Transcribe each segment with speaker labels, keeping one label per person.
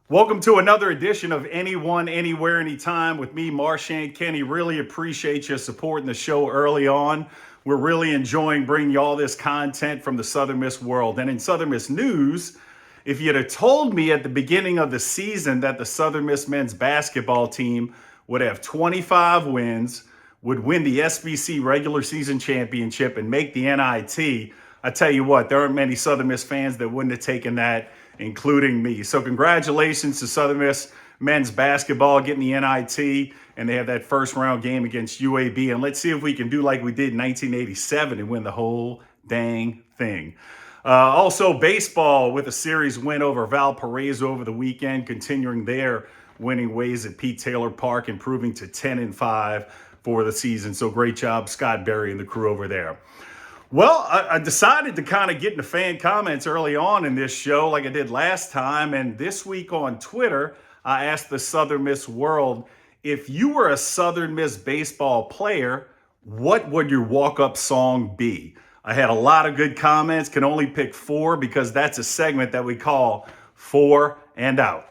Speaker 1: Welcome to another edition of Anyone, Anywhere, Anytime with me, Marchant Kenney. Really appreciate you supporting the show early on. We're really enjoying bringing you all this content from the Southern Miss world. And in Southern Miss news, if you'd have told me at the beginning of the season that the Southern Miss men's basketball team would have 25 wins, would win the SBC regular season championship, and make the NIT, I tell you what, there aren't many Southern Miss fans that wouldn't have taken that, including me. So congratulations to Southern Miss men's basketball getting the NIT, and they have that first round game against UAB. And let's see if we can do like we did in 1987 and win the whole dang thing. Also, baseball with a series win over Valparaiso over the weekend, continuing their winning ways at Pete Taylor Park, improving to 10-5 for the season. So great job, Scott Berry and the crew over there. Well, I decided to kind of get into fan comments early on in this show like I did last time. And this week on Twitter, I asked the Southern Miss world, if you were a Southern Miss baseball player, what would your walk-up song be? I had a lot of good comments, can only pick four because that's a segment that we call Four and Out.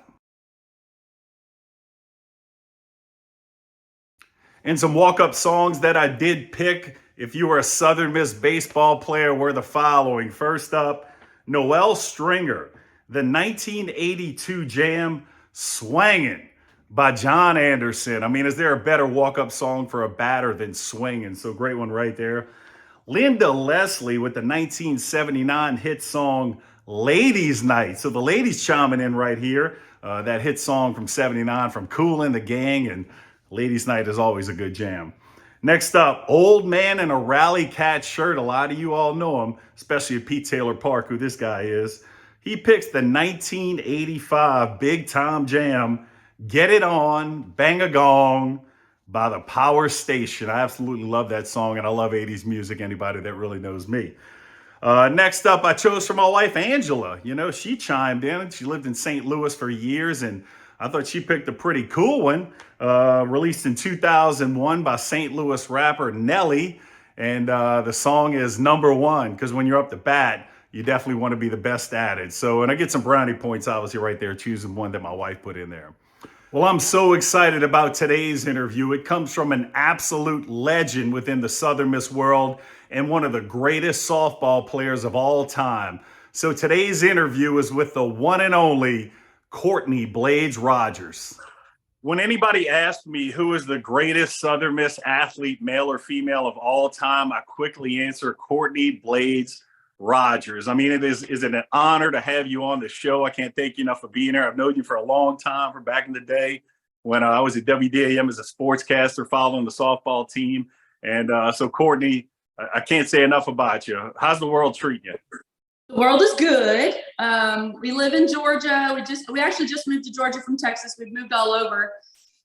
Speaker 1: And some walk-up songs that I did pick if you were a Southern Miss baseball player were the following. First up, Noel Stringer, the 1982 jam Swangin' by John Anderson. I mean, is there a better walk-up song for a batter than Swingin'? So great one right there. Linda Leslie with the 1979 hit song Ladies Night. So the ladies chiming in right here. That hit song from 79 from Kool and the Gang, and Ladies Night is always a good jam. Next up, Old Man in a Rally Cat Shirt. A lot of you all know him, especially at Pete Taylor Park, who this guy is. He picks the 1985 Big Time Jam, Get It On, Bang a Gong by the Power Station. I absolutely love that song, and I love 80s music, anybody that really knows me. Next up, I chose for my wife, Angela. You know, she chimed in. She lived in St. Louis for years, and I thought she picked a pretty cool one. Released in 2001 by St. Louis rapper Nelly. And the song is Number One, because when you're up to bat, you definitely want to be the best at it. So, and I get some brownie points, obviously, right there, choosing one that my wife put in there. Well, I'm so excited about today's interview. It comes from an absolute legend within the Southern Miss world and one of the greatest softball players of all time. So today's interview is with the one and only Courtney Blades Rogers. When anybody asks me who is the greatest Southern Miss athlete, male or female of all time, I quickly answer Courtney Blades Rogers. I mean, it is an honor to have you on the show. I can't thank you enough for being here. I've known you for a long time, from back in the day when I was at WDAM as a sportscaster following the softball team. And so, Courtney, I can't say enough about you. How's the world treating you?
Speaker 2: The world is good. We live in Georgia. We actually just moved to Georgia from Texas. We've moved all over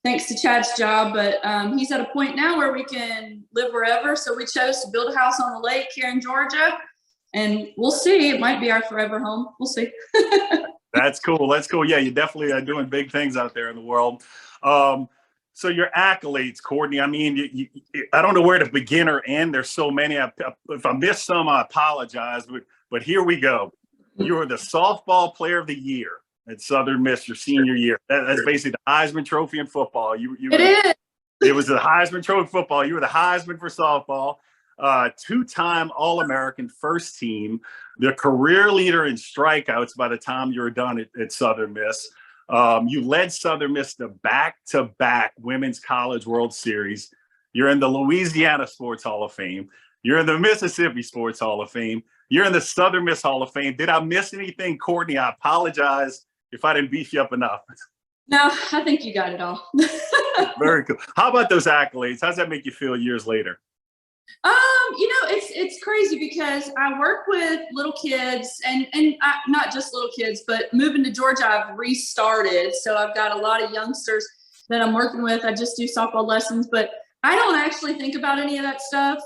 Speaker 2: thanks to Chad's job, but he's at a point now where we can live wherever. So we chose to build a house on the lake here in Georgia, and we'll see. It might be our forever home. We'll see.
Speaker 1: That's cool. That's cool. Yeah, you definitely are doing big things out there in the world. So your accolades, Courtney, I mean, I don't know where to begin or end. There's so many. If I missed some, I apologize, but here we go. You were the softball player of the year at Southern Miss your senior year. That's basically the Heisman Trophy in football. It was the Heisman Trophy football. You were the Heisman for softball. Two-time All-American first team, the career leader in strikeouts by the time you were done at Southern Miss. You led Southern Miss to back-to-back Women's College World Series. You're in the Louisiana Sports Hall of Fame. You're in the Mississippi Sports Hall of Fame. You're in the Southern Miss Hall of Fame. Did I miss anything, Courtney? I apologize if I didn't beef you up enough.
Speaker 2: No, I think you got it all.
Speaker 1: Very cool. How about those accolades? How does that make you feel years later?
Speaker 2: It's crazy because I work with little kids and not just little kids, but moving to Georgia, I've restarted. So I've got a lot of youngsters that I'm working with. I just do softball lessons, but I don't actually think about any of that stuff.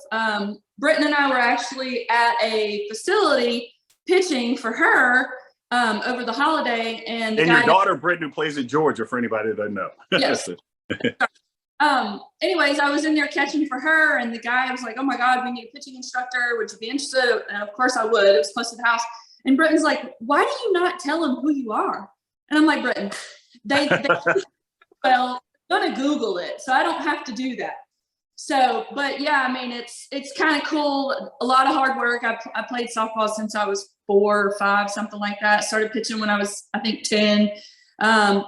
Speaker 2: Britton and I were actually at a facility pitching for her over the holiday. And
Speaker 1: your daughter, Britton, who plays in Georgia, for anybody that doesn't know.
Speaker 2: Yes. Anyways, I was in there catching for her, and the guy was like, "Oh my God, we need a pitching instructor. Would you be interested?" And of course I would. It was close to the house. And Britton's like, "Why do you not tell him who you are?" And I'm like, Britton, they well, I'm gonna Google it, so I don't have to do that. So, but yeah, I mean, it's kind of cool. A lot of hard work. I played softball since I was 4 or 5, something like that. Started pitching when I was, I think, 10. I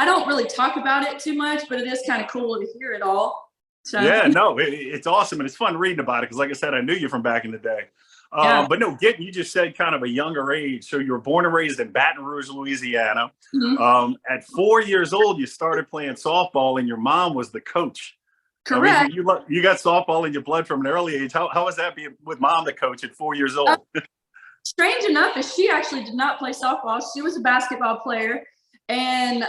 Speaker 2: don't really talk about it too much, but it is kind of cool to hear it all. So
Speaker 1: Yeah, no, it's awesome, and it's fun reading about it because, like I said, I knew you from back in the day.
Speaker 2: yeah.
Speaker 1: But no, you just said kind of a younger age. So you were born and raised in Baton Rouge, Louisiana.
Speaker 2: Mhm.
Speaker 1: At 4 years old, you started playing softball, and your mom was the coach.
Speaker 2: Correct.
Speaker 1: I mean, you got softball in your blood from an early age. How was that being with mom the coach at 4 years old?
Speaker 2: Strange enough is she actually did not play softball. She was a basketball player. And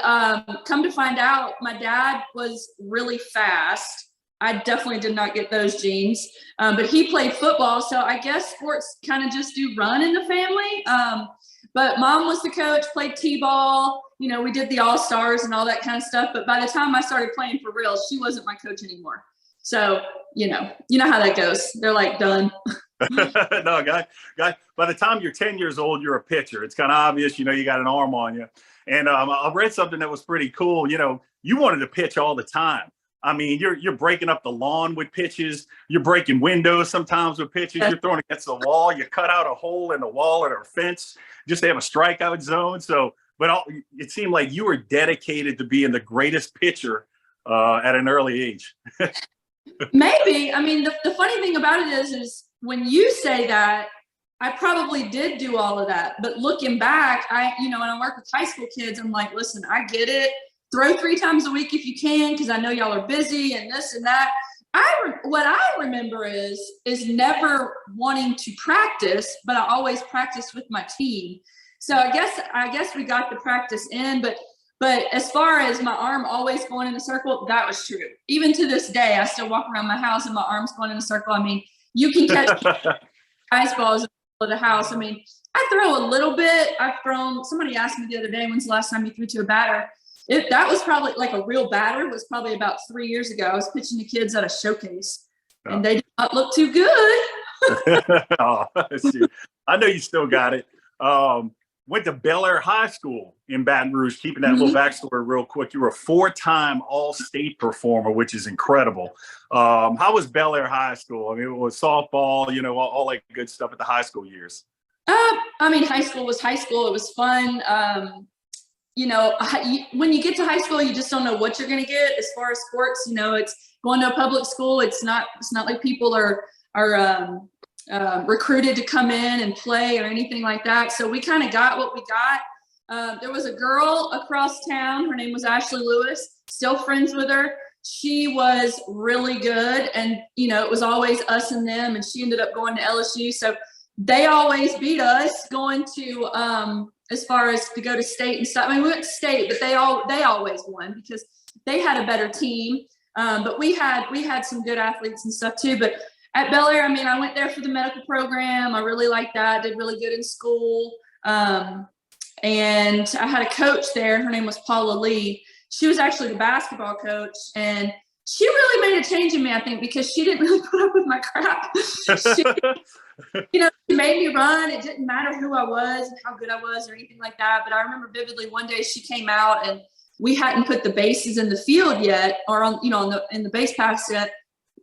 Speaker 2: come to find out, my dad was really fast. I definitely did not get those genes, but he played football. So I guess sports kind of just do run in the family. But mom was the coach, played t-ball. We did the all-stars and all that kind of stuff. But by the time I started playing for real, she wasn't my coach anymore. So, you know how that goes. They're like done.
Speaker 1: No, guy. By the time you're 10 years old, you're a pitcher. It's kind of obvious, you got an arm on you. And I read something that was pretty cool. You wanted to pitch all the time. I mean, you're breaking up the lawn with pitches. You're breaking windows sometimes with pitches. You're throwing against the wall. You cut out a hole in the wall or a fence just to have a strikeout zone. So, but it seemed like you were dedicated to being the greatest pitcher at an early age.
Speaker 2: Maybe. I mean, the funny thing about it is when you say that, I probably did do all of that. But looking back, when I work with high school kids, I'm like, listen, I get it. Throw 3 times a week if you can, because I know y'all are busy and this and that. What I remember is never wanting to practice, but I always practiced with my team. So I guess we got the practice in, but as far as my arm always going in a circle, that was true. Even to this day, I still walk around my house and my arm's going in a circle. I mean, you can catch ice balls in the house. I mean, I throw a little bit. Somebody asked me the other day, when's the last time you threw to a batter? That was probably like a real batter was probably about 3 years ago. I was pitching to kids at a showcase and they did not look too good.
Speaker 1: Oh, I know you still got it. Went to Bel Air High School in Baton Rouge. Keeping that little backstory real quick, you were a 4-time All-State performer, which is incredible. How was Bel Air High School? I mean, it was softball, all that good stuff at the high school years.
Speaker 2: I mean, high school was high school. It was fun. When you get to high school, you just don't know what you're going to get as far as sports. It's going to a public school. It's not like people are recruited to come in and play or anything like that. So we kind of got what we got. There was a girl across town. Her name was Ashley Lewis. Still friends with her. She was really good. And, it was always us and them. And she ended up going to LSU. So they always beat us going to, as far as to go to state and stuff. I mean, we went to state, but they always won because they had a better team. But we had some good athletes and stuff too. But at Bel Air, I mean, I went there for the medical program. I really liked that. Did really good in school. And I had a coach there. Her name was Paula Lee. She was actually the basketball coach, and she really made a change in me, I think, because she didn't really put up with my crap. She made me run. It didn't matter who I was and how good I was or anything like that. But I remember vividly one day she came out and we hadn't put the bases in the field yet, or on, in the base paths yet.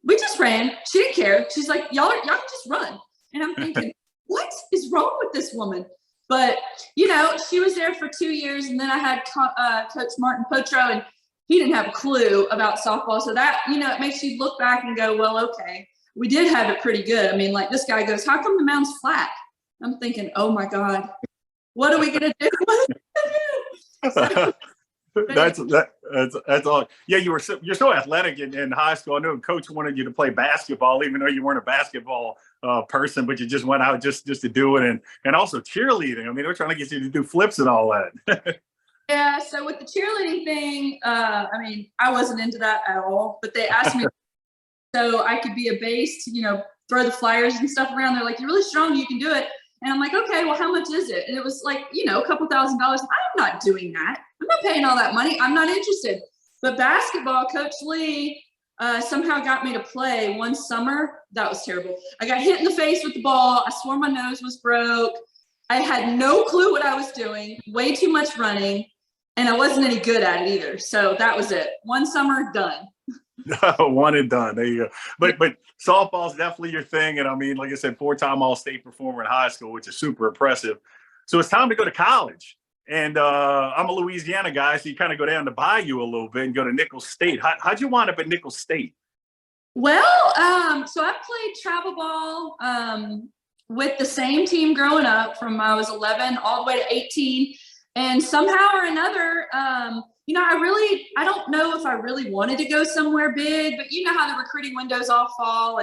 Speaker 2: We just ran. She didn't care. She's like, y'all can just run. And I'm thinking, what is wrong with this woman? But, she was there for 2 years. And then I had Coach Marchant Potro, and he didn't have a clue about softball. So that, it makes you look back and go, well, okay, we did have it pretty good. I mean, like this guy goes, how come the mound's flat? I'm thinking, oh my God, what are we going to do? So,
Speaker 1: that's all. Yeah, you're so athletic in high school. I know Coach wanted you to play basketball, even though you weren't a basketball person, but you just went out just to do it, and also cheerleading. I mean, they're trying to get you to do flips and all that.
Speaker 2: Yeah. So with the cheerleading thing, I mean, I wasn't into that at all. But they asked me so I could be a base to throw the flyers and stuff around. They're like, you're really strong, you can do it. And I'm like, okay, well, how much is it? And it was like, a couple $1,000. I'm not doing that. I'm not paying all that money. I'm not interested. But basketball, Coach Lee somehow got me to play one summer. That was terrible. I got hit in the face with the ball. I swore my nose was broke. I had no clue what I was doing. Way too much running. And I wasn't any good at it either. So that was it. One summer, done.
Speaker 1: One and done. There you go. But softball's definitely your thing. And I mean, like I said, 4-time All-State performer in high school, which is super impressive. So it's time to go to college. And I'm a Louisiana guy, so you kind of go down to Bayou a little bit and go to Nicholls State. How'd you wind up at Nicholls State?
Speaker 2: Well, so I played travel ball with the same team growing up from I was 11 all the way to 18. And somehow or another, I don't know if I really wanted to go somewhere big, but you know how the recruiting windows all fall.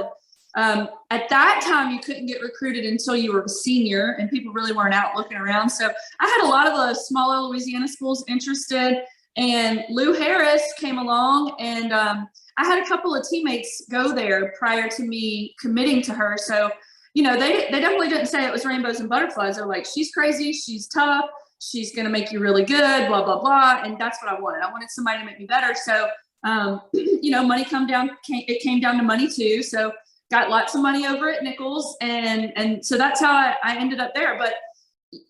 Speaker 2: And at that time, you couldn't get recruited until you were a senior, and people really weren't out looking around. So I had a lot of the smaller Louisiana schools interested, and Lou Harris came along, and I had a couple of teammates go there prior to me committing to her. So, they definitely didn't say it was rainbows and butterflies. They're like, she's crazy, she's tough, she's going to make you really good, blah, blah, blah. And that's what I wanted. I wanted somebody to make me better. So, money it came down to money too. So got lots of money over at Nicholls. And so that's how I ended up there. But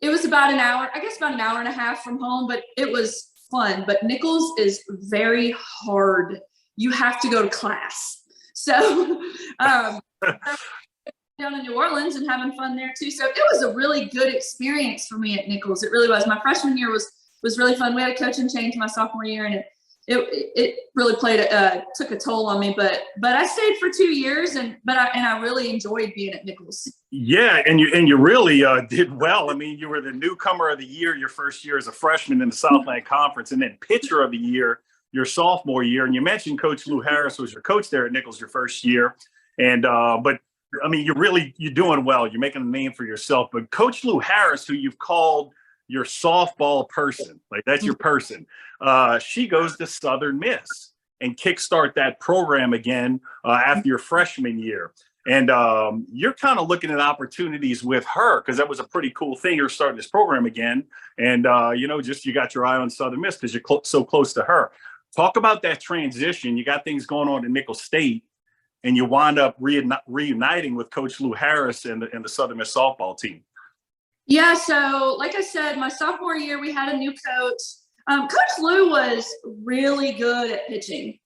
Speaker 2: it was about an hour and a half from home, but it was fun. But Nicholls is very hard. You have to go to class. So, down in New Orleans and having fun there too. So it was a really good experience for me at Nicholls. It really was. My freshman year was really fun. We had a coaching change my sophomore year, and it really took a toll on me. But I stayed for 2 years, and I really enjoyed being at Nicholls.
Speaker 1: Yeah, and you really did well. I mean, you were the newcomer of the year your first year as a freshman in the Southland Conference, and then pitcher of the year your sophomore year. And you mentioned Coach Lou Harris was your coach there at Nicholls your first year, and but I mean, you're doing well. You're making a name for yourself. But Coach Lou Harris, who you've called your softball person, like that's your person, she goes to Southern Miss and kickstart that program again after your freshman year. And you're kind of looking at opportunities with her because that was a pretty cool thing. You're starting this program again. And, you got your eye on Southern Miss because you're so close to her. Talk about that transition. You got things going on in Nicholls State, and you wind up reuniting with Coach Lou Harris and the Southern Miss softball team.
Speaker 2: Yeah, so like I said, my sophomore year, we had a new coach. Coach Lou was really good at pitching.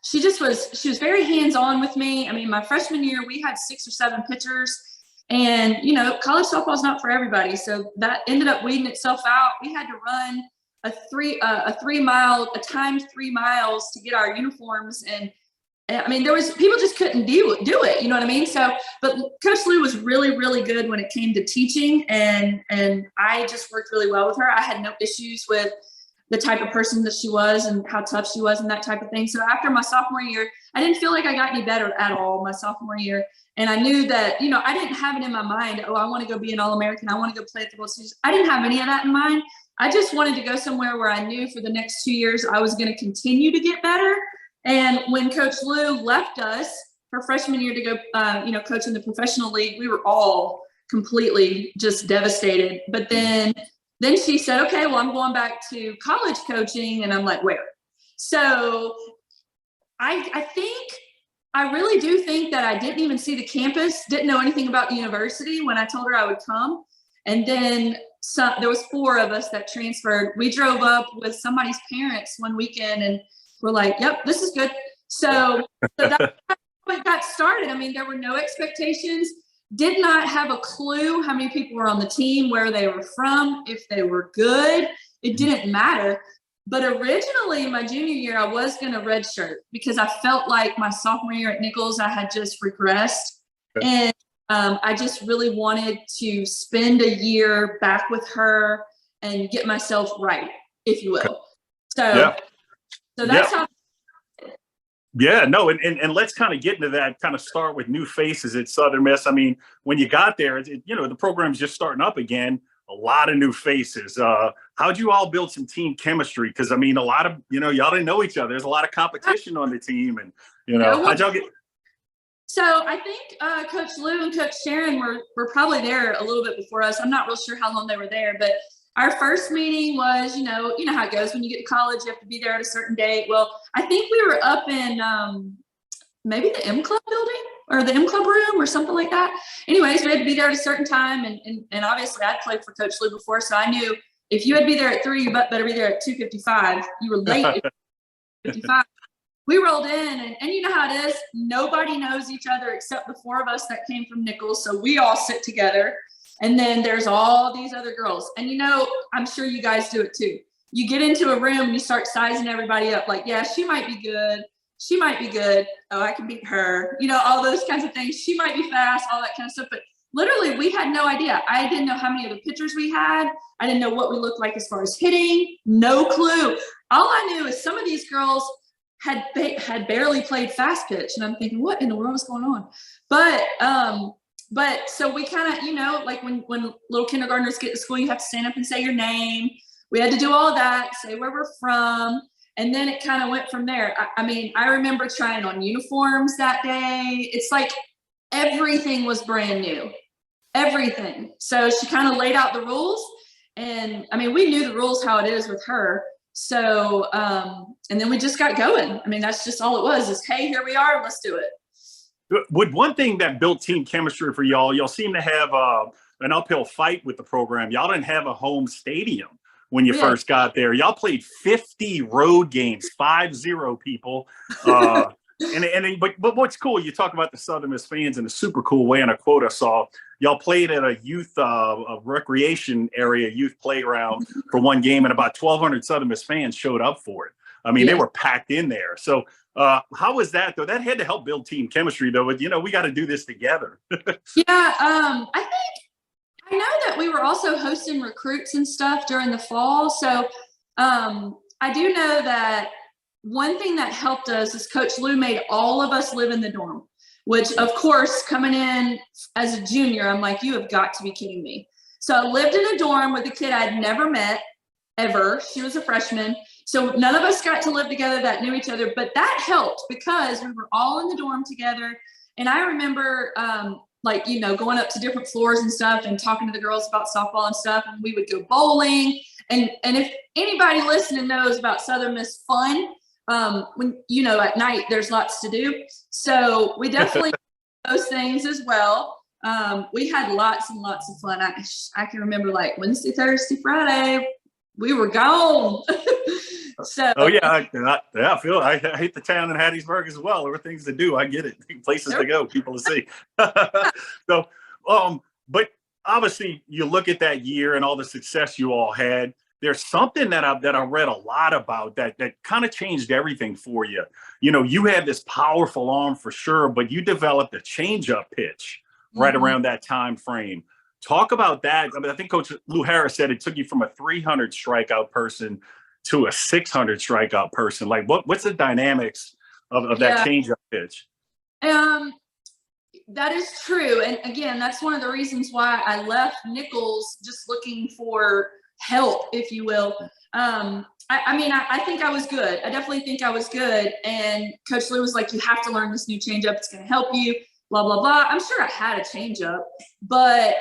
Speaker 2: She was very hands-on with me. I mean, my freshman year, we had 6 or 7 pitchers, and, college softball is not for everybody. So that ended up weeding itself out. We had to run a timed 3 miles to get our uniforms, and I mean, people just couldn't do it. You know what I mean? So, but Coach Lou was really, really good when it came to teaching, and I just worked really well with her. I had no issues with the type of person that she was and how tough she was and that type of thing. So after my sophomore year, I didn't feel like I got any better at all my sophomore year. And I knew that, I didn't have it in my mind, I want to go be an All-American. I want to go play at the World Series. I didn't have any of that in mind. I just wanted to go somewhere where I knew for the next 2 years I was going to continue to get better. And when Coach Lou left us her freshman year to go, coach in the professional league, we were all completely just devastated. But then she said, okay, well, I'm going back to college coaching. And I'm like, where? So I really do think that I didn't even see the campus, didn't know anything about the university when I told her I would come. And then there was 4 of us that transferred. We drove up with somebody's parents one weekend, and we're like, yep, this is good. So that's how it got started. I mean, there were no expectations, did not have a clue how many people were on the team, where they were from, if they were good. It didn't matter. But originally, my junior year, I was going to redshirt because I felt like my sophomore year at Nicholls, I had just regressed. And I just really wanted to spend a year back with her and get myself right, if you will. So that's how.
Speaker 1: Yeah, no, and let's kind of get into that, kind of start with new faces at Southern Miss. I mean, when you got there, the program's just starting up again, a lot of new faces. How'd you all build some team chemistry? Because, I mean, a lot of, y'all didn't know each other. There's a lot of competition on the team. And, how'd y'all get?
Speaker 2: So I think Coach Lou and Coach Sharon were probably there a little bit before us. I'm not real sure how long they were there, but our first meeting was, you know how it goes. When you get to college, you have to be there at a certain date. Well, I think we were up in maybe the M Club building or the M Club room or something like that. Anyways, we had to be there at a certain time. And obviously I'd played for Coach Lou before, so I knew if you had to be there at 3, you better be there at 2:55. You were late at 55. We rolled in, and you know how it is. Nobody knows each other except the 4 of us that came from Nichols. So we all sit together, and then there's all these other girls. And I'm sure you guys do it too. You get into a room and you start sizing everybody up. Like, yeah, she might be good. She might be good. Oh, I can beat her. All those kinds of things. She might be fast, all that kind of stuff. But literally, we had no idea. I didn't know how many other pitchers we had. I didn't know what we looked like as far as hitting. No clue. All I knew is some of these girls had barely played fast pitch, and I'm thinking, what in the world is going on? But so we kind of, like when little kindergartners get to school, you have to stand up and say your name. We had to do all of that, say where we're from, and then it kind of went from there. I remember trying on uniforms that day. It's like everything was brand new, everything. So she kind of laid out the rules, and we knew the rules, how it is with her. So, and then we just got going. That's just all it was, is, hey, here we are, let's do it.
Speaker 1: Would one thing that built team chemistry for y'all seem to have an uphill fight with the program. Y'all didn't have a home stadium when you first got there. Y'all played 50 road games, 50 people. But what's cool, you talk about the Southern Miss fans in a super cool way. In a quote I saw, y'all played at a youth recreation area, youth playground for one game, and about 1,200 Southern Miss fans showed up for it. They were packed in there. So how was that, though? That had to help build team chemistry, though. But, we got to do this together.
Speaker 2: I know that we were also hosting recruits and stuff during the fall. So I do know that one thing that helped us is Coach Lou made all of us live in the dorm, which, of course, coming in as a junior, I'm like, you have got to be kidding me. So I lived in a dorm with a kid I'd never met, ever. She was a freshman. So none of us got to live together that knew each other, but that helped because we were all in the dorm together. And I remember, going up to different floors and stuff and talking to the girls about softball and stuff. And we would go bowling. And if anybody listening knows about Southern Miss fun, when, at night there's lots to do. So we definitely those things as well. We had lots and lots of fun. I can remember Wednesday, Thursday, Friday, we were gone. So
Speaker 1: I hate the town in Hattiesburg as well. There were things to do. I get it. Places to go, people to see. So, but obviously you look at that year and all the success you all had. There's something that I read a lot about that kind of changed everything for you. You had this powerful arm for sure, but you developed a changeup pitch right around that time frame. Talk about that. I think Coach Lou Harris said it took you from a 300 strikeout person to a 600 strikeout person. What's the dynamics of that changeup pitch?
Speaker 2: That is true. And again, that's one of the reasons why I left Nichols, just looking for help, if you will. I think I was good. I definitely think I was good. And Coach Lou was like, you have to learn this new changeup. It's going to help you, blah, blah, blah. I'm sure I had a changeup, but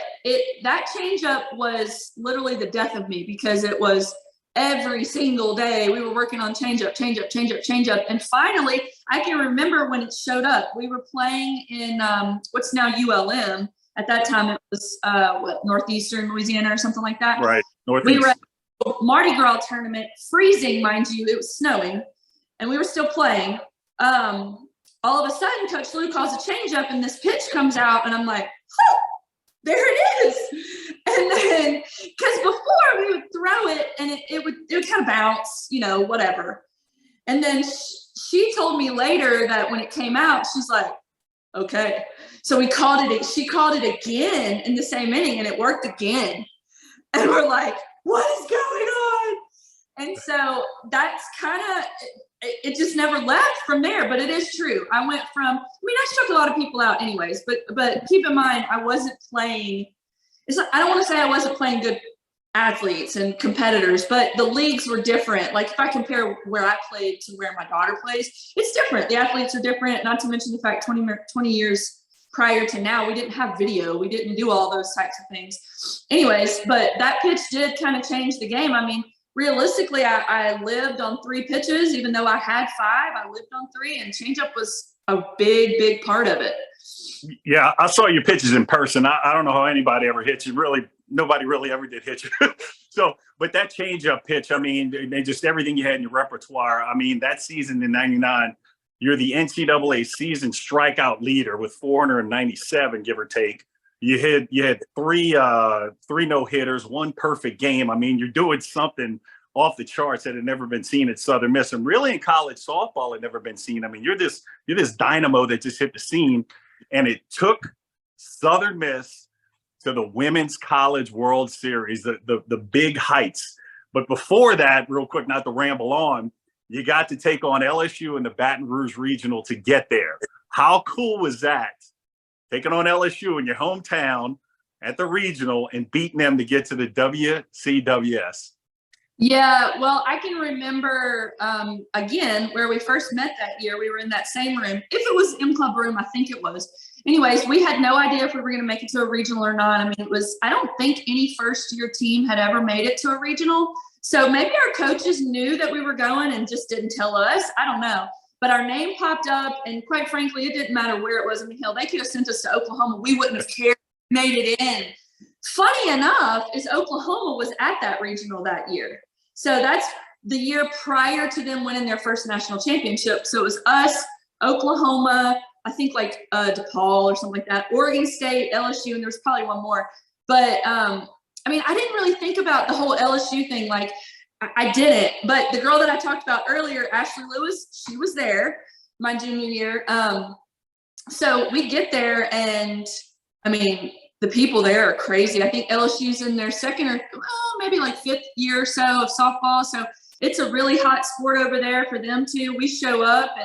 Speaker 2: that changeup was literally the death of me, because it was every single day we were working on changeup. And finally, I can remember when it showed up. We were playing in what's now ULM. At that time, it was Northeastern Louisiana or something like that.
Speaker 1: Right. Northeast.
Speaker 2: We were at a Mardi Gras tournament, freezing, mind you. It was snowing, and we were still playing. All of a sudden, Coach Lou calls a changeup, and this pitch comes out, and I'm like, oh, there it is. And then, because before we would throw it, and it would kind of bounce, whatever. And then she told me later that when it came out, she's like, okay. So she called it again in the same inning, and it worked again. And we're like, what is going on? And so that's kind of, it just never left from there. But it is true. I went from, I struck a lot of people out anyways, but keep in mind, I wasn't playing, I don't want to say I wasn't playing good athletes and competitors, but the leagues were different. If I compare where I played to where my daughter plays, it's different. The athletes are different, not to mention the fact 20 years prior to now, we didn't have video. We didn't do all those types of things. Anyways, but that pitch did kind of change the game. Realistically, I lived on 3 pitches, even though I had 5, I lived on 3, and changeup was a big, big part of it.
Speaker 1: Yeah, I saw your pitches in person. I don't know how anybody ever hit you. Really, nobody really ever did hit you. So, but that change-up pitch, I mean, and just everything you had in your repertoire. I mean, that season in '99, you're the NCAA season strikeout leader with 497, give or take. You had three no-hitters, one perfect game. I mean, you're doing something off the charts that had never been seen at Southern Miss, and really in college softball had never been seen. I mean, you're this dynamo that just hit the scene, and it took Southern Miss to the Women's College World Series, the big heights. But before that, real quick, not to ramble on, you got to take on LSU in the Baton Rouge Regional to get there. How cool was that? Taking on LSU in your hometown at the regional and beating them to get to the WCWS.
Speaker 2: Yeah, well, I can remember, again, where we first met that year. We were in that same room. If it was M Club room, I think it was. Anyways, we had no idea if we were going to make it to a regional or not. I mean, I don't think any first-year team had ever made it to a regional. So maybe our coaches knew that we were going and just didn't tell us. I don't know. But our name popped up, and quite frankly, it didn't matter where it was in the hill. They could have sent us to Oklahoma. We wouldn't have cared. Made it in. Funny enough is Oklahoma was at that regional that year. So that's the year prior to them winning their first national championship. So it was us, Oklahoma, I think like DePaul or something like that, Oregon State, LSU, and there was probably one more. But, I mean, I didn't really think about the whole LSU thing. Like, I didn't. But the girl that I talked about earlier, Ashley Lewis, she was there my junior year. So we get there, and, I mean, the people there are crazy. I think LSU's in their second or maybe like fifth year or so of softball. So it's a really hot sport over there for them too. We show up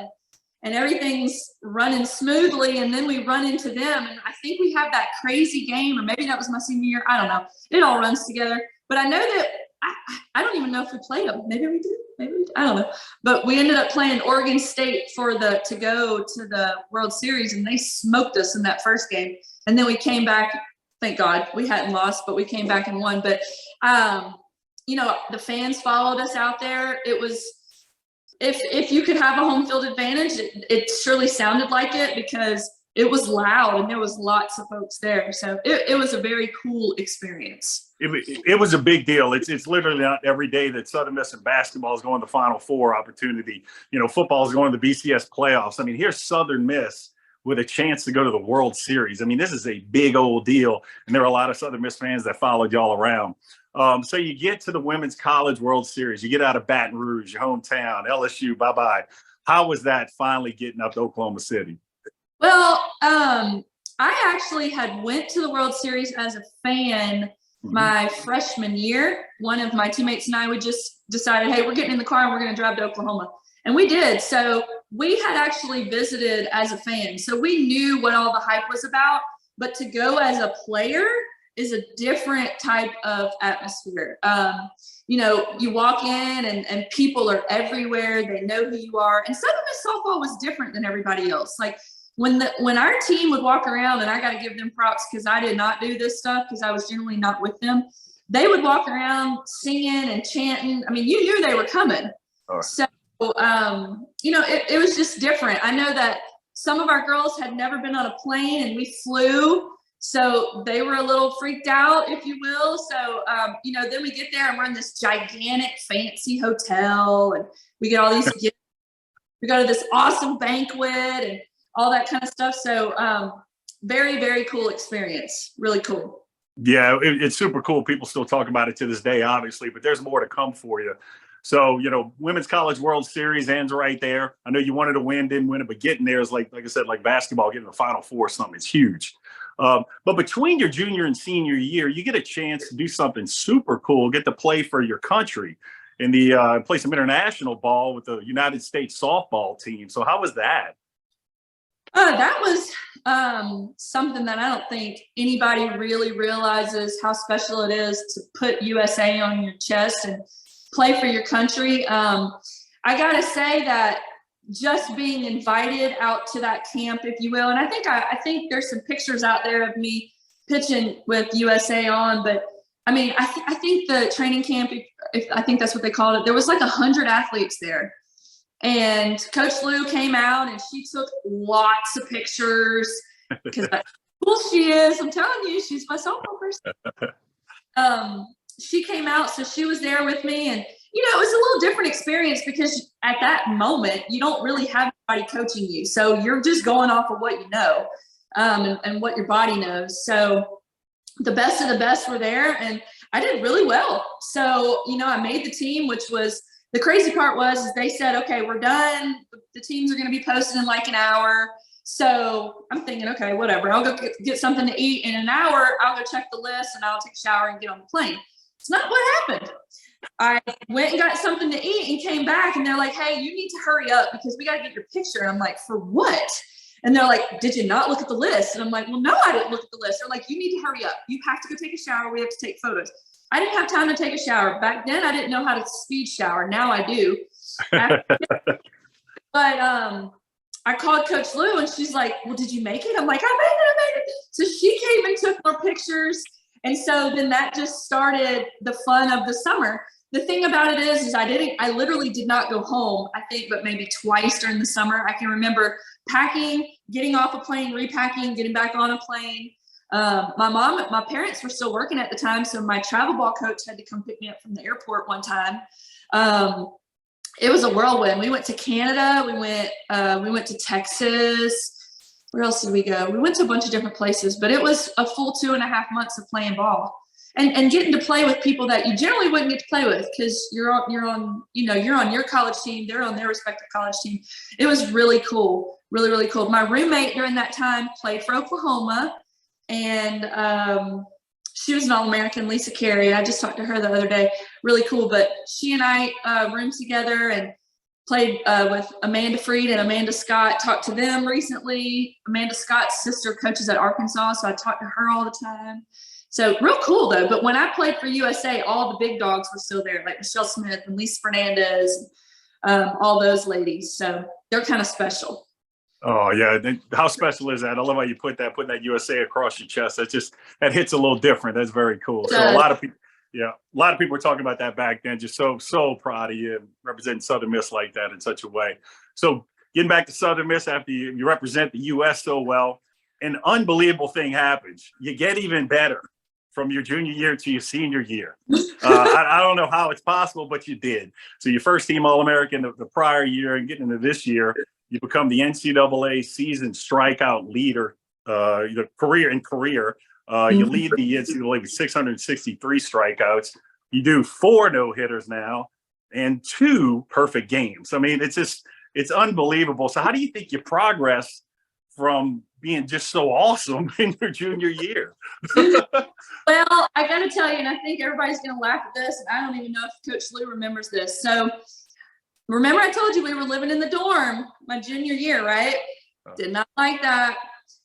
Speaker 2: and everything's running smoothly, and then we run into them. And I think we have that crazy game, or maybe that was my senior year. I don't know. It all runs together. But I know that I don't even know if we played them. Maybe we did. Maybe we did. I don't know. But we ended up playing Oregon State to go to the World Series, and they smoked us in that first game. And then we came back. Thank God we hadn't lost, but we came back and won. But, you know, the fans followed us out there. It was, if you could have a home field advantage, it surely sounded like it, because it was loud and there was lots of folks there. So it was a very cool experience.
Speaker 1: It was a big deal. It's literally not every day that Southern Miss and basketball is going to the Final Four opportunity. You know, football is going to the BCS playoffs. I mean, here's Southern Miss with a chance to go to the World Series. I mean, this is a big old deal, and there are a lot of Southern Miss fans that followed y'all around. So you get to the Women's College World Series. You get out of Baton Rouge, your hometown, LSU, bye-bye. How was that finally getting up to Oklahoma City?
Speaker 2: Well, I actually had went to the World Series as a fan my freshman year. One of my teammates and I, we just decided, hey, we're getting in the car and we're going to drive to Oklahoma. And we did. So we had actually visited as a fan. So we knew what all the hype was about. But to go as a player is a different type of atmosphere. You know, you walk in and people are everywhere. They know who you are. And Southern Miss softball was different than everybody else. Like when our team would walk around, and I got to give them props because I did not do this stuff because I was generally not with them. They would walk around singing and chanting. I mean, you knew they were coming. Oh. So, you know, it was just different. I know that some of our girls had never been on a plane, and we flew. So they were a little freaked out, if you will. So, you know, then we get there and we're in this gigantic fancy hotel, and we get all these gifts. We go to this awesome banquet and all that kind of stuff. So very, very cool experience. Really cool.
Speaker 1: Yeah, it's super cool. People still talk about it to this day, obviously, but there's more to come for you. So, you know, Women's College World Series ends right there. I know you wanted to win, didn't win it, but getting there is like I said, like basketball, getting the Final Four or something. It's huge. But between your junior and senior year, you get a chance to do something super cool, get to play for your country in the play some international ball with the United States softball team. So how was that?
Speaker 2: That was something that I don't think anybody really realizes how special it is to put USA on your chest and play for your country. I got to say that just being invited out to that camp, if you will, and I think there's some pictures out there of me pitching with USA on, but I mean, I think the training camp, if I think that's what they called it, there was like 100 athletes there. And Coach Lou came out and she took lots of pictures because that's how cool she is. I'm telling you, she's my softball person. she came out, so she was there with me, and it was a little different experience because at that moment you don't really have anybody coaching you, so you're just going off of what you know, and what your body knows. So the best of the best were there, and I did really well. So I made the team, which was the crazy part is they said, okay, we're done. The teams are going to be posted in like an hour. So I'm thinking, okay, whatever. I'll go get something to eat. In an hour, I'll go check the list and I'll take a shower and get on the plane. It's not what happened. I went and got something to eat and came back, and they're like, hey, you need to hurry up because we got to get your picture. And I'm like, for what? And they're like, did you not look at the list? And I'm like, well, no, I didn't look at the list. They're like, you need to hurry up. You have to go take a shower. We have to take photos. I didn't have time to take a shower. Back then, I didn't know how to speed shower. Now I do. But I called Coach Lou, and she's like, well, did you make it? I'm like, I made it. So she came and took more pictures. And so then that just started the fun of the summer. The thing about it is I literally did not go home, I think, but maybe twice during the summer. I can remember packing, getting off a plane, repacking, getting back on a plane. My parents were still working at the time, so my travel ball coach had to come pick me up from the airport one time. It was a whirlwind. We went to Canada. We went to Texas. Where else did we go? We went to a bunch of different places, but it was a full 2.5 months of playing ball and getting to play with people that you generally wouldn't get to play with because you're on your college team. They're on their respective college team. It was really cool. Really, really cool. My roommate during that time played for Oklahoma, and she was an All-American, Lisa Carey. I just talked to her the other day. Really cool. But she and I roomed together and played with Amanda Freed and Amanda Scott. Talked to them recently. Amanda Scott's sister coaches at Arkansas, so I talked to her all the time. So real cool, though. But when I played for USA, all the big dogs were still there, like Michelle Smith and Lisa Fernandez, all those ladies. So they're kind of special.
Speaker 1: Oh yeah, how special is that? I love how you putting that USA across your chest. That hits a little different. That's very cool. So a lot of people were talking about that back then. Just so proud of you representing Southern Miss like that in such a way. So getting back to Southern Miss after you represent the U.S. so well, an unbelievable thing happens. You get even better from your junior year to your senior year. I don't know how it's possible, but you did. So your first team All-American the prior year, and getting into this year, you become the NCAA season strikeout leader, your career. You lead the NCAA with 663 strikeouts. You do 4 no-hitters now and 2 perfect games. I mean, it's unbelievable. So how do you think you progress from being just so awesome in your junior year?
Speaker 2: Well, I got to tell you, and I think everybody's going to laugh at this, and I don't even know if Coach Lou remembers this. So remember I told you we were living in the dorm my junior year, right? Did not like that.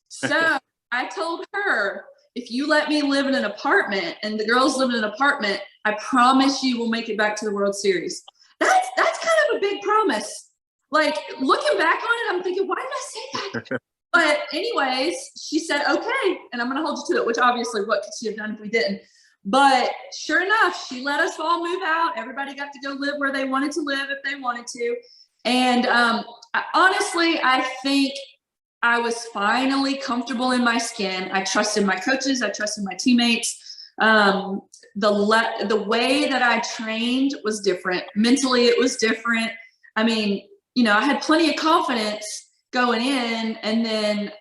Speaker 2: So I told her, if you let me live in an apartment and the girls live in an apartment, I promise you we'll make it back to the World Series. That's kind of a big promise. Like, looking back on it, I'm thinking, why did I say that? But anyways, she said, okay, and I'm going to hold you to it, which obviously what could she have done if we didn't? But sure enough, she let us all move out. Everybody got to go live where they wanted to live if they wanted to. And honestly, I think I was finally comfortable in my skin. I trusted my coaches. I trusted my teammates. The way that I trained was different. Mentally, it was different. I mean, I had plenty of confidence going in, and then,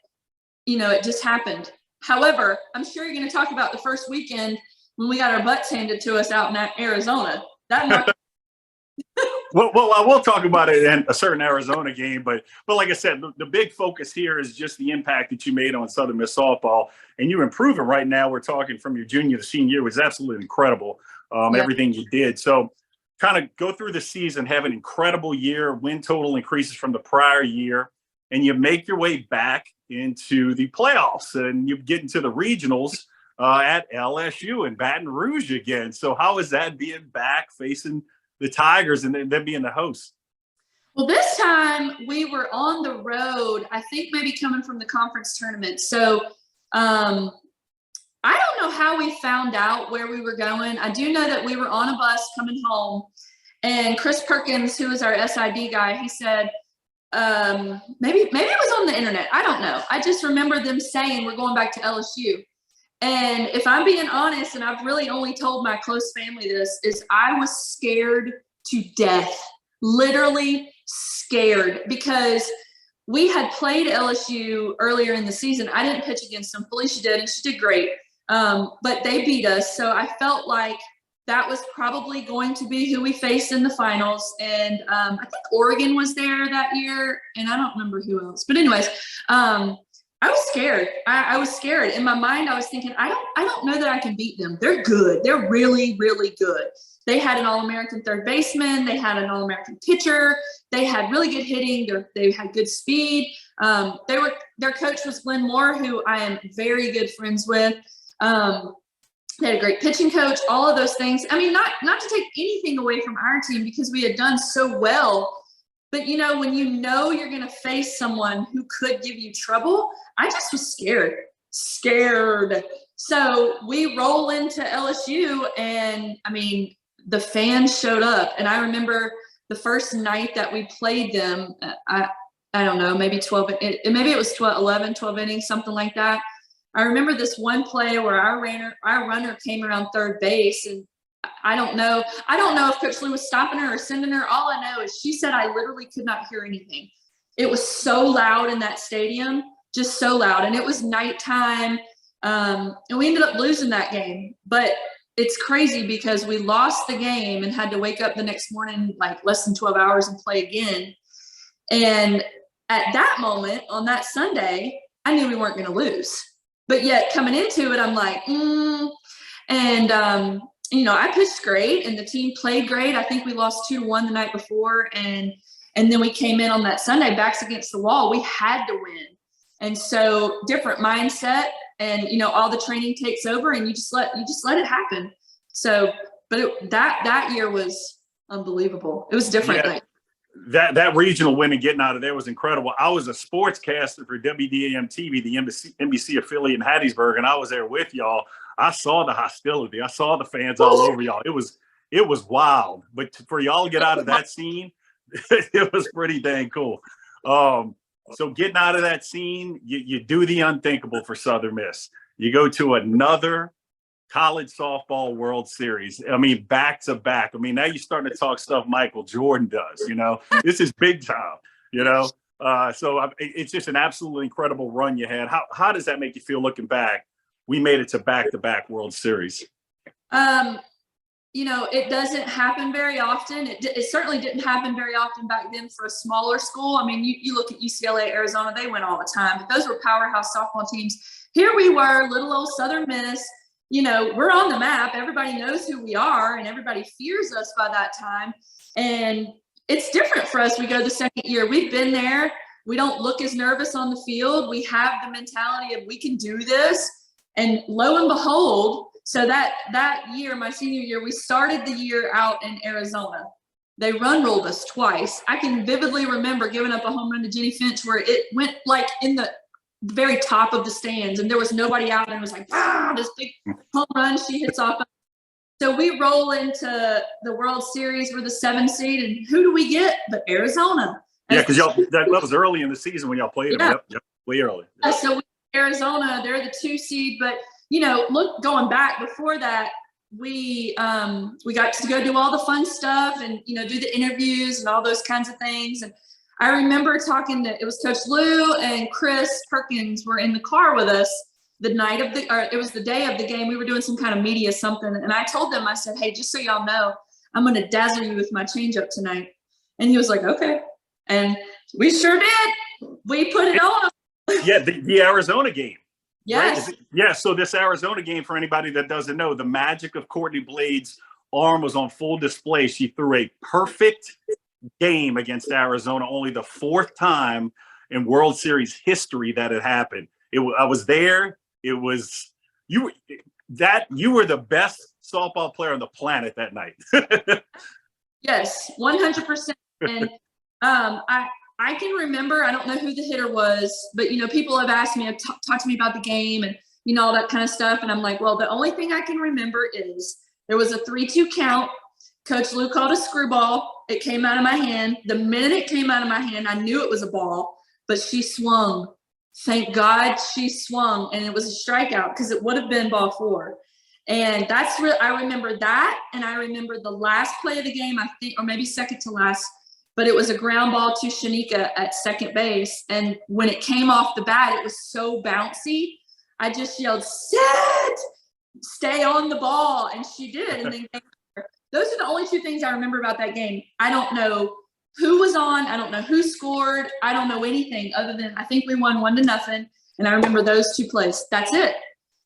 Speaker 2: it just happened. However, I'm sure you're going to talk about the first weekend when we got our butts handed to us out in Arizona. That
Speaker 1: well, I will talk about it in a certain Arizona game, but like I said, the big focus here is just the impact that you made on Southern Miss softball, and you're improving right now. We're talking from your junior to senior year was absolutely incredible. Everything you did. So kind of go through the season, have an incredible year, win total increases from the prior year, and you make your way back into the playoffs, and you get into the regionals at LSU and Baton Rouge again. So how is that being back facing the Tigers and then being the host?
Speaker 2: Well, this time we were on the road, I think maybe coming from the conference tournament. So I don't know how we found out where we were going. I do know that we were on a bus coming home, and Chris Perkins, who was our SID guy, he said, maybe it was on the internet. I don't know. I just remember them saying we're going back to LSU. And if I'm being honest, and I've really only told my close family this, is I was scared to death, literally scared, because we had played LSU earlier in the season. I didn't pitch against them. Felicia did, and she did great. But they beat us. So I felt like that was probably going to be who we faced in the finals. And I think Oregon was there that year, and I don't remember who else. But anyways, I was scared. I was scared. In my mind, I was thinking, I don't know that I can beat them. They're good. They're really, really good. They had an All-American third baseman. They had an All-American pitcher. They had really good hitting. They had good speed. Their coach was Glenn Moore, who I am very good friends with. They had a great pitching coach, all of those things. I mean, not to take anything away from our team, because we had done so well. But, you know, when you know you're going to face someone who could give you trouble, I just was scared. So we roll into LSU, and, I mean, the fans showed up. And I remember the first night that we played them, I don't know, maybe 12, maybe it was 12 innings, something like that. I remember this one play where our runner came around third base, and I don't know if Coach Lou was stopping her or sending her. All I know is she said I literally could not hear anything. It was so loud in that stadium, just so loud. And it was nighttime, and we ended up losing that game. But it's crazy because we lost the game and had to wake up the next morning like less than 12 hours and play again. And at that moment, on that Sunday, I knew we weren't going to lose. But yet coming into it, I'm like, And, you know, I pitched great and the team played great. I think we lost 2-1 the night before. And then we came in on that Sunday, backs against the wall. We had to win. And so different mindset, and, you know, all the training takes over, and you just let it happen. So, but that year was unbelievable. It was different.
Speaker 1: Yeah. That regional win and getting out of there was incredible. I was a sportscaster for WDAM TV, the NBC affiliate in Hattiesburg, and I was there with y'all. I saw the hostility. I saw the fans all over y'all. It was wild. But for y'all to get out of that scene, it was pretty dang cool. So getting out of that scene, you do the unthinkable for Southern Miss. You go to another college softball World Series. I mean, back to back. I mean, now you're starting to talk stuff Michael Jordan does, you know. This is big time, you know. So it's just an absolutely incredible run you had. How does that make you feel looking back? We made it to back-to-back World Series.
Speaker 2: You know, it doesn't happen very often. It certainly didn't happen very often back then for a smaller school. I mean, you look at UCLA, Arizona, they win all the time, but those were powerhouse softball teams. Here we were, little old Southern Miss. You know, we're on the map. Everybody knows who we are, and everybody fears us by that time. And it's different for us. We go the second year. We've been there. We don't look as nervous on the field. We have the mentality of we can do this. And lo and behold, so that year, my senior year, we started the year out in Arizona. They run ruled us twice. I can vividly remember giving up a home run to Jenny Finch where it went like in the very top of the stands, and there was nobody out, and it was like, this big home run she hits off. So we roll into the World Series. We're the 7th seed, and who do we get but Arizona?
Speaker 1: Yeah, because that was early in the season when y'all played them. Yep, way early.
Speaker 2: So Arizona, they're the 2 seed, but you know, look, going back before that, we got to go do all the fun stuff and, you know, do the interviews and all those kinds of things. And I remember it was Coach Lou and Chris Perkins were in the car with us it was the day of the game. We were doing some kind of media something. And I told them, I said, hey, just so y'all know, I'm going to dazzle you with my changeup tonight. And he was like, okay. And we sure did. We put it on.
Speaker 1: Yeah, the Arizona game.
Speaker 2: Yes.
Speaker 1: Right? Yeah, so this Arizona game, for anybody that doesn't know, the magic of Courtney Blades' arm was on full display. She threw a perfect game against Arizona, only the 4th time in World Series history that it happened. I was there. It was you were the best softball player on the planet that night.
Speaker 2: Yes, 100%. And I can remember, I don't know who the hitter was, but, you know, people have asked me, talk to me about the game and, you know, all that kind of stuff. And I'm like, well, the only thing I can remember is there was a 3-2 count. Coach Lou called a screwball. It came out of my hand. The minute it came out of my hand, I knew it was a ball, but she swung Thank God she swung, and it was a strikeout because it would have been ball 4. And that's real. I remember that, and I remember the last play of the game, I think, or maybe second to last, but it was a ground ball to Shanika at second base. And when it came off the bat, it was so bouncy. I just yelled, "Set! Stay on the ball," and she did. And then those are the only 2 things I remember about that game. I don't know who was on. I don't know who scored. I don't know anything other than I think we won 1-0. And I remember those 2 plays. That's it.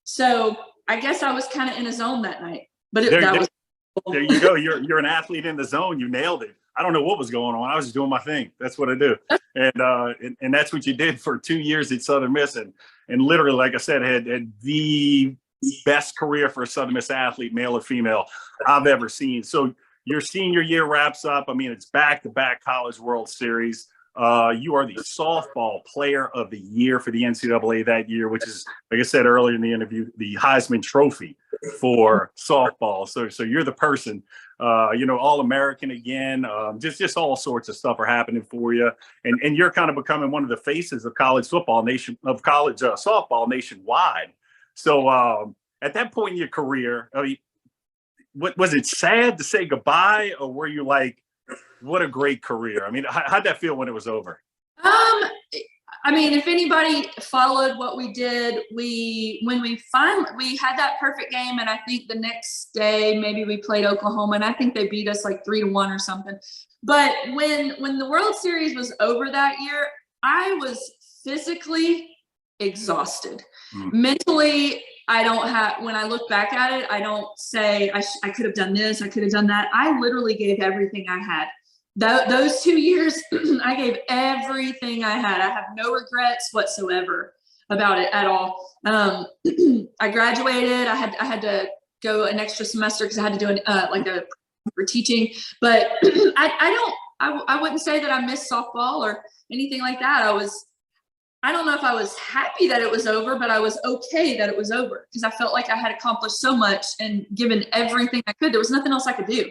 Speaker 2: So I guess I was kind of in a zone that night. But
Speaker 1: there you go. You're an athlete in the zone. You nailed it. I don't know what was going on. I was just doing my thing. That's what I do. And that's what you did for 2 years at Southern Miss. And literally, like I said, had the best career for a Southern Miss athlete, male or female, I've ever seen. So your senior year wraps up. I mean, it's back-to-back College World Series. You are the softball player of the year for the NCAA that year, which is, like I said earlier in the interview, the Heisman Trophy for softball. So you're the person, All-American again. Just all sorts of stuff are happening for you, and you're kind of becoming one of the faces of college football nation, of college softball nationwide. So at that point in your career, I mean, was it sad to say goodbye, or were you like, what a great career? I mean, how'd that feel when it was over?
Speaker 2: I mean, if anybody followed what we did, when we had that perfect game, and I think the next day maybe we played Oklahoma, and I think they beat us like 3-1 or something. But when the World Series was over that year, I was physically exhausted. Mentally, when I look back at it, I don't say I could have done this, I could have done that. I literally gave everything I had. Those 2 years, I gave everything I had. I have no regrets whatsoever about it at all. I graduated. I had to go an extra semester because I had to do for teaching. But I wouldn't say that I missed softball or anything like that. I don't know if I was happy that it was over, but I was okay that it was over because I felt like I had accomplished so much and given everything I could. There was nothing else I could do.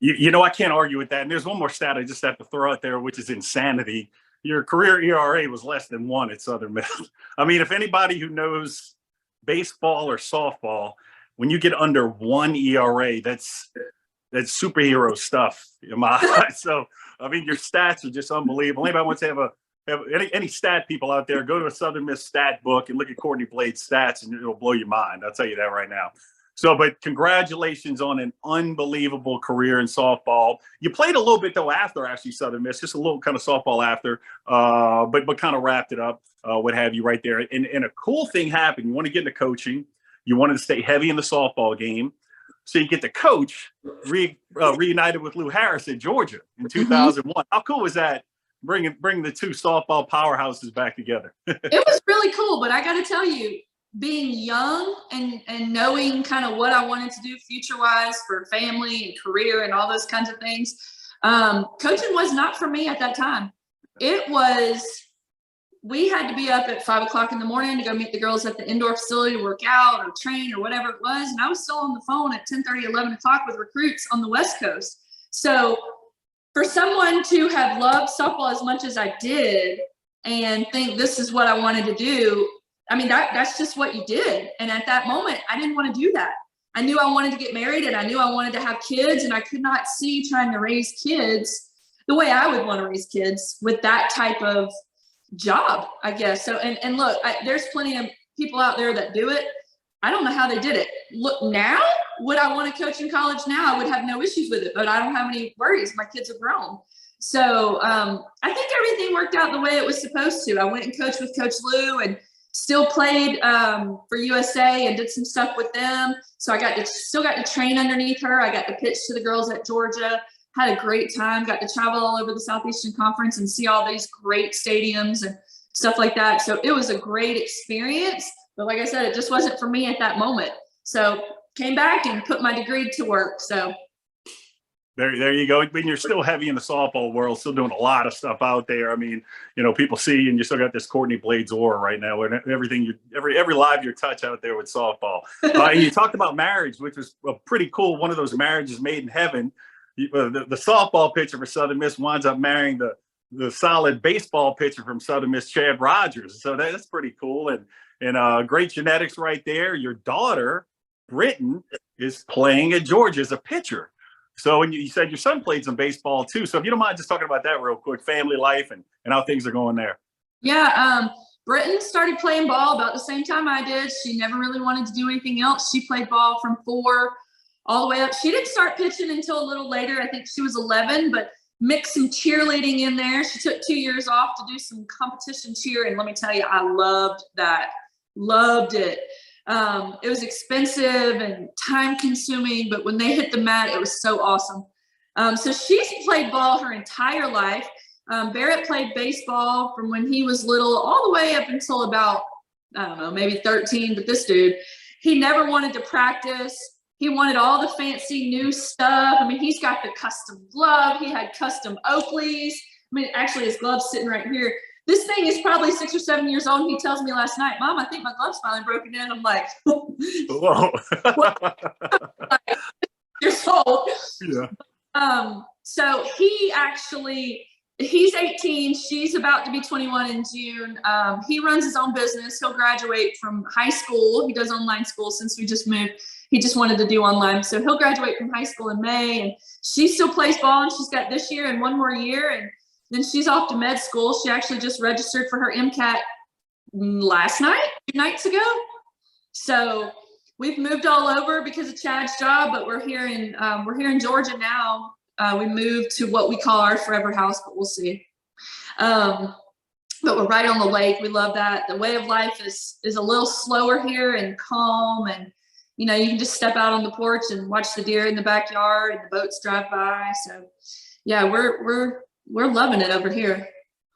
Speaker 1: I can't argue with that. And there's one more stat I just have to throw out there, which is insanity. Your career ERA was less than 1 at Southern Miss. I mean, if anybody who knows baseball or softball, when you get under 1 ERA, that's superhero stuff in my eyes. So, I mean, your stats are just unbelievable. Anybody wants to have any stat people out there, go to a Southern Miss stat book and look at Courtney Blades stats, and it'll blow your mind. I'll tell you that right now. So, but congratulations on an unbelievable career in softball. You played a little bit, though, after actually Southern Miss, just a little kind of softball after, but kind of wrapped it up, what have you right there. And a cool thing happened. You want to get into coaching. You wanted to stay heavy in the softball game. So you get to coach, reunited with Lou Harris at Georgia in 2001. How cool was that, bringing the 2 softball powerhouses back together?
Speaker 2: It was really cool, but I got to tell you, being young and knowing kind of what I wanted to do future-wise for family and career and all those kinds of things, coaching was not for me at that time. We had to be up at 5 o'clock in the morning to go meet the girls at the indoor facility to work out or train or whatever it was. And I was still on the phone at 10:30, 11 o'clock with recruits on the West Coast. So for someone to have loved softball as much as I did and think this is what I wanted to do, I mean, that's just what you did. And at that moment, I didn't want to do that. I knew I wanted to get married and I knew I wanted to have kids, and I could not see trying to raise kids the way I would want to raise kids with that type of job, I guess. So, and look, there's plenty of people out there that do it. I don't know how they did it. Look, now, would I want to coach in college now? I would have no issues with it, but I don't have any worries. My kids are grown. So I think everything worked out the way it was supposed to. I went and coached with Coach Lou and still played for USA and did some stuff with them. So I still got to train underneath her. I got to pitch to the girls at Georgia, had a great time, got to travel all over the Southeastern Conference and see all these great stadiums and stuff like that. So it was a great experience. But like I said, it just wasn't for me at that moment. So came back and put my degree to work. So
Speaker 1: there you go. I mean, you're still heavy in the softball world, still doing a lot of stuff out there. I mean, people see, and you still got this Courtney Blades aura right now, and everything, every live you touch out there with softball. And you talked about marriage, which was a pretty cool, one of those marriages made in heaven. The softball pitcher for Southern Miss winds up marrying the the solid baseball pitcher from Southern Miss, Chad Rogers. So that's pretty cool. And great genetics right there. Your daughter, Britton, is playing at Georgia as a pitcher. So, and you said your son played some baseball too. So if you don't mind just talking about that real quick, family life and how things are going there.
Speaker 2: Yeah, Britton started playing ball about the same time I did. She never really wanted to do anything else. She played ball from 4 all the way up. She didn't start pitching until a little later. I think she was 11, but mixed some cheerleading in there. She took 2 years off to do some competition cheer. And let me tell you, I loved that. Loved it. It was expensive and time consuming, but when they hit the mat, it was so awesome. So she's played ball her entire life. Barrett played baseball from when he was little all the way up until about, I don't know, maybe 13. But this dude, he never wanted to practice. He wanted all the fancy new stuff. I mean, he's got the custom glove. He had custom Oakleys. I mean, actually, his glove's sitting right here. This thing is probably 6 or 7 years old. He tells me last night, Mom, I think my glove's finally broken in. I'm like, whoa. Like, years old.
Speaker 1: Yeah.
Speaker 2: So he's 18. She's about to be 21 in June. He runs his own business. He'll graduate from high school. He does online school since we just moved. He just wanted to do online. So he'll graduate from high school in May, and she still plays ball, and she's got this year and one more year. And then she's off to med school. She actually just registered for her MCAT last night, 2 nights ago. So we've moved all over because of Chad's job, but we're here in Georgia now. We moved to what we call our forever house, but we'll see. But we're right on the lake. We love that. The way of life is a little slower here and calm, and you can just step out on the porch and watch the deer in the backyard and the boats drive by. So yeah, we're loving it over here.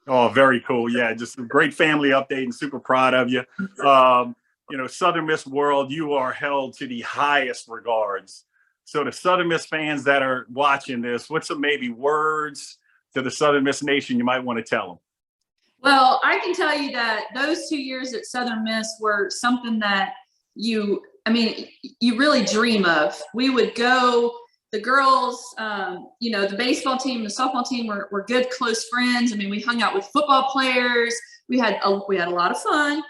Speaker 1: Oh, very cool. Yeah, just a great family update and super proud of you. Southern Miss world, you are held to the highest regards. So the Southern Miss fans that are watching this, what's some maybe words to the Southern Miss Nation you might want to tell them?
Speaker 2: Well, I can tell you that those 2 years at Southern Miss were something that you really dream of. We would go, the girls, the baseball team, the softball team were good, close friends. I mean, we hung out with football players. We had a lot of fun.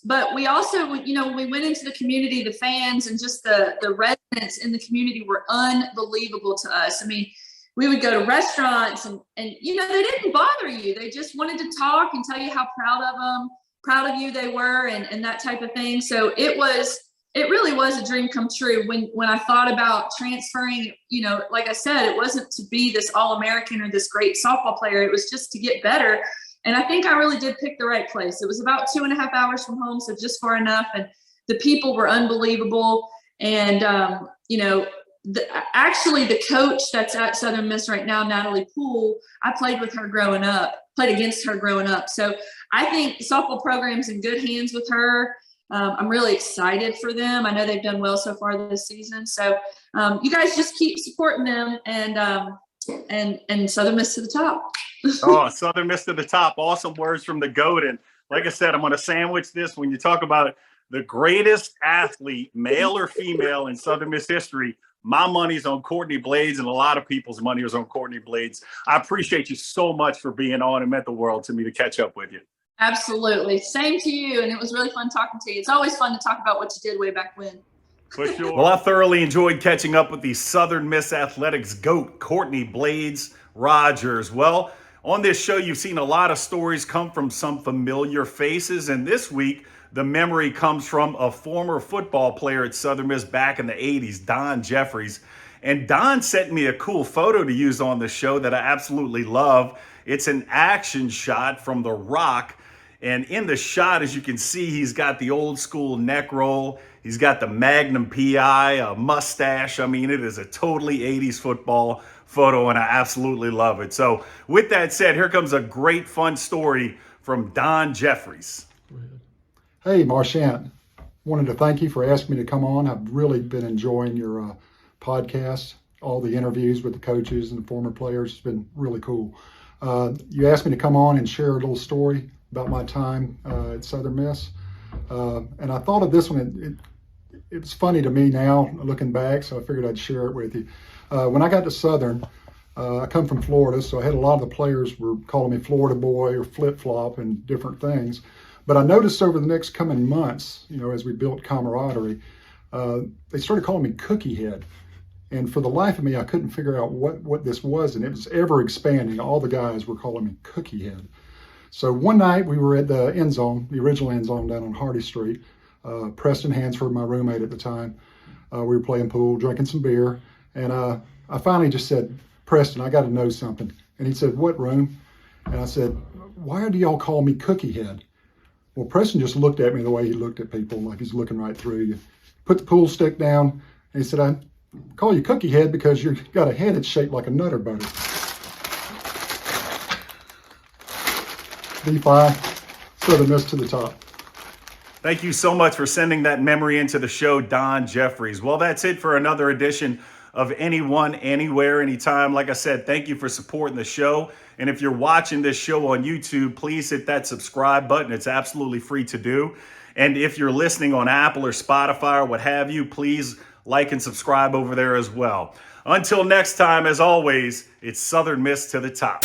Speaker 2: But we also, when we went into the community, the fans and just the residents in the community were unbelievable to us. I mean, we would go to restaurants and they didn't bother you. They just wanted to talk and tell you how proud of you they were and that type of thing. So it really was a dream come true when I thought about transferring. Like I said, it wasn't to be this All-American or this great softball player. It was just to get better. And I think I really did pick the right place. It was about 2.5 hours from home, so just far enough. And the people were unbelievable. And, actually the coach that's at Southern Miss right now, Natalie Poole, I played against her growing up. So I think the softball program's in good hands with her. I'm really excited for them. I know they've done well so far this season. So you guys just keep supporting them and Southern Miss to the top.
Speaker 1: Oh, Southern Miss to the top. Awesome words from the GOAT. And like I said, I'm going to sandwich this when you talk about the greatest athlete, male or female, in Southern Miss history. My money's on Courtney Blades, and a lot of people's money is on Courtney Blades. I appreciate you so much for being on. It meant the world to me to catch up with you.
Speaker 2: Absolutely. Same to you. And it was really fun talking to you. It's always fun to talk about what you did way back when.
Speaker 1: For sure. Well, I thoroughly enjoyed catching up with the Southern Miss Athletics GOAT, Courtney Blades Rogers. Well, on this show, you've seen a lot of stories come from some familiar faces. And this week, the memory comes from a former football player at Southern Miss back in the 80s, Don Jeffries. And Don sent me a cool photo to use on the show that I absolutely love. It's an action shot from The Rock. And in the shot, as you can see, he's got the old school neck roll. He's got the Magnum PI, a mustache. I mean, it is a totally 80s football photo, and I absolutely love it. So with that said, here comes a great fun story from Don Jeffries.
Speaker 3: Hey, Marchant. Wanted to thank you for asking me to come on. I've really been enjoying your podcast, all the interviews with the coaches and the former players. It's been really cool. You asked me to come on and share a little story about my time at Southern Miss. And I thought of this one. It's funny to me now looking back, so I figured I'd share it with you. When I got to Southern, I come from Florida, so I had a lot of the players were calling me Florida boy or flip flop and different things. But I noticed over the next coming months, as we built camaraderie, they started calling me Cookie Head. And for the life of me, I couldn't figure out what this was, and it was ever expanding. All the guys were calling me Cookie Head. So one night we were at the end zone, the original end zone down on Hardy Street. Preston Hansford, my roommate at the time, we were playing pool, drinking some beer, and I finally just said, Preston, I got to know something. And he said, what, Room? And I said, why do y'all call me Cookie Head? Well, Preston just looked at me the way he looked at people, like he's looking right through you. Put the pool stick down, and he said, I call you Cookie Head because you've got a head that's shaped like a Nutter Butter. D5, Southern Miss to the top.
Speaker 1: Thank you so much for sending that memory into the show, Don Jeffries. Well, that's it for another edition of Anyone, Anywhere, Anytime. Like I said, thank you for supporting the show. And if you're watching this show on YouTube, please hit that subscribe button. It's absolutely free to do. And if you're listening on Apple or Spotify or what have you, please like and subscribe over there as well. Until next time, as always, it's Southern Miss to the top.